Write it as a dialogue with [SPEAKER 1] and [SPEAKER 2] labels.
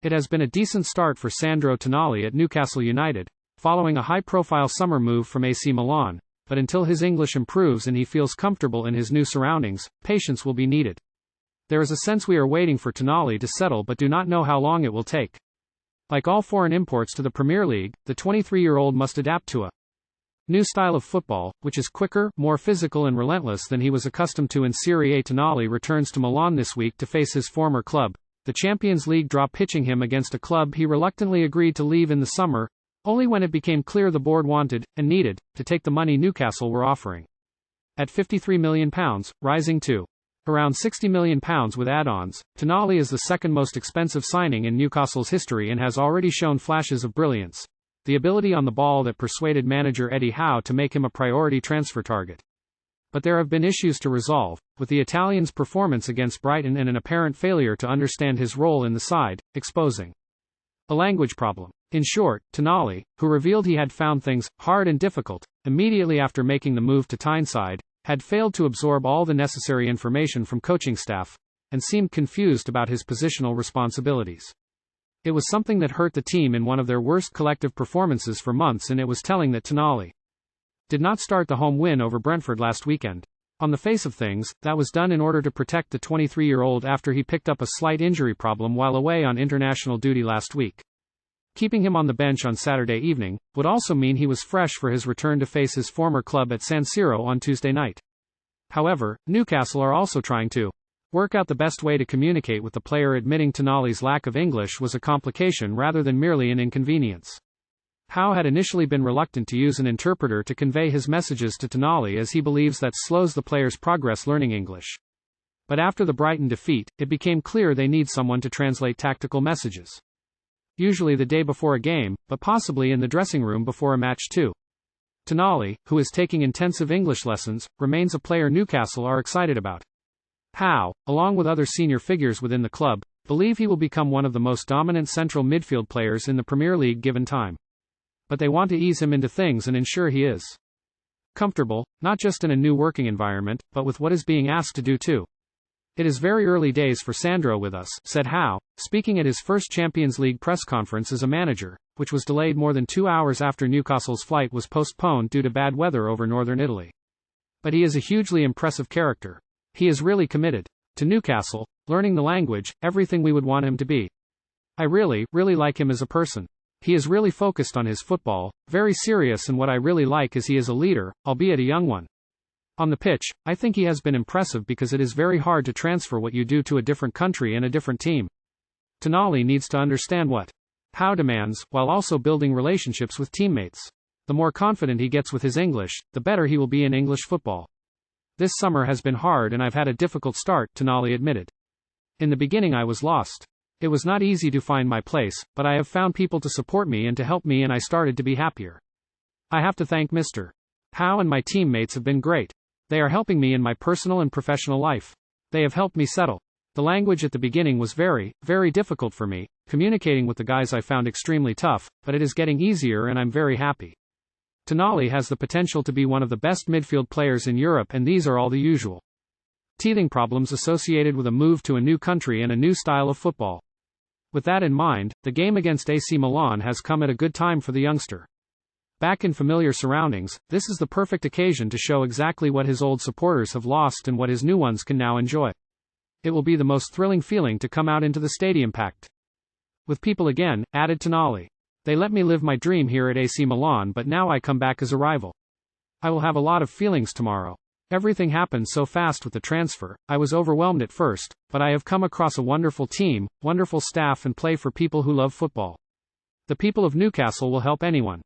[SPEAKER 1] It has been a decent start for Sandro Tonali at Newcastle United, following a high-profile summer move from AC Milan, but until his English improves and he feels comfortable in his new surroundings, patience will be needed. There is a sense we are waiting for Tonali to settle but do not know how long it will take. Like all foreign imports to the Premier League, the 23-year-old must adapt to a new style of football, which is quicker, more physical and relentless than he was accustomed to in Serie A. Tonali returns to Milan this week to face his former club, the Champions League draw pitching him against a club he reluctantly agreed to leave in the summer, only when it became clear the board wanted, and needed, to take the money Newcastle were offering. At £53 million, rising to around £60 million with add-ons, Tonali is the second most expensive signing in Newcastle's history and has already shown flashes of brilliance, the ability on the ball that persuaded manager Eddie Howe to make him a priority transfer target. But there have been issues to resolve, with the Italian's performance against Brighton and an apparent failure to understand his role in the side, exposing a language problem. In short, Tonali, who revealed he had found things hard and difficult immediately after making the move to Tyneside, had failed to absorb all the necessary information from coaching staff, and seemed confused about his positional responsibilities. It was something that hurt the team in one of their worst collective performances for months, and it was telling that Tonali did not start the home win over Brentford last weekend. On the face of things, that was done in order to protect the 23-year-old after he picked up a slight injury problem while away on international duty last week. Keeping him on the bench on Saturday evening would also mean he was fresh for his return to face his former club at San Siro on Tuesday night. However, Newcastle are also trying to work out the best way to communicate with the player, admitting Tonali's lack of English was a complication rather than merely an inconvenience. Howe had initially been reluctant to use an interpreter to convey his messages to Tonali as he believes that slows the player's progress learning English. But after the Brighton defeat, it became clear they need someone to translate tactical messages. Usually the day before a game, but possibly in the dressing room before a match too. Tonali, who is taking intensive English lessons, remains a player Newcastle are excited about. Howe, along with other senior figures within the club, believe he will become one of the most dominant central midfield players in the Premier League given time. But they want to ease him into things and ensure he is comfortable, not just in a new working environment, but with what is being asked to do too. It is very early days for Sandro with us, said Howe, speaking at his first Champions League press conference as a manager, which was delayed more than 2 hours after Newcastle's flight was postponed due to bad weather over northern Italy. But he is a hugely impressive character. He is really committed to Newcastle, learning the language, everything we would want him to be. I really like him as a person. He is really focused on his football, very serious, and what I really like is he is a leader, albeit a young one. On the pitch, I think he has been impressive because it is very hard to transfer what you do to a different country and a different team. Tonali needs to understand what Howe demands, while also building relationships with teammates. The more confident he gets with his English, the better he will be in English football. This summer has been hard and I've had a difficult start, Tonali admitted. In the beginning I was lost. It was not easy to find my place, but I have found people to support me and to help me, and I started to be happier. I have to thank Mr. Howe, and my teammates have been great. They are helping me in my personal and professional life. They have helped me settle. The language at the beginning was very difficult for me. Communicating with the guys I found extremely tough, but it is getting easier and I'm very happy. Tonali has the potential to be one of the best midfield players in Europe, and these are all the usual teething problems associated with a move to a new country and a new style of football. With that in mind, the game against AC Milan has come at a good time for the youngster. Back in familiar surroundings, this is the perfect occasion to show exactly what his old supporters have lost and what his new ones can now enjoy. It will be the most thrilling feeling to come out into the stadium packed with people again, added Tonali. They let me live my dream here at AC Milan, but now I come back as a rival. I will have a lot of feelings tomorrow. Everything happened so fast with the transfer, I was overwhelmed at first, but I have come across a wonderful team, wonderful staff, and play for people who love football. The people of Newcastle will help anyone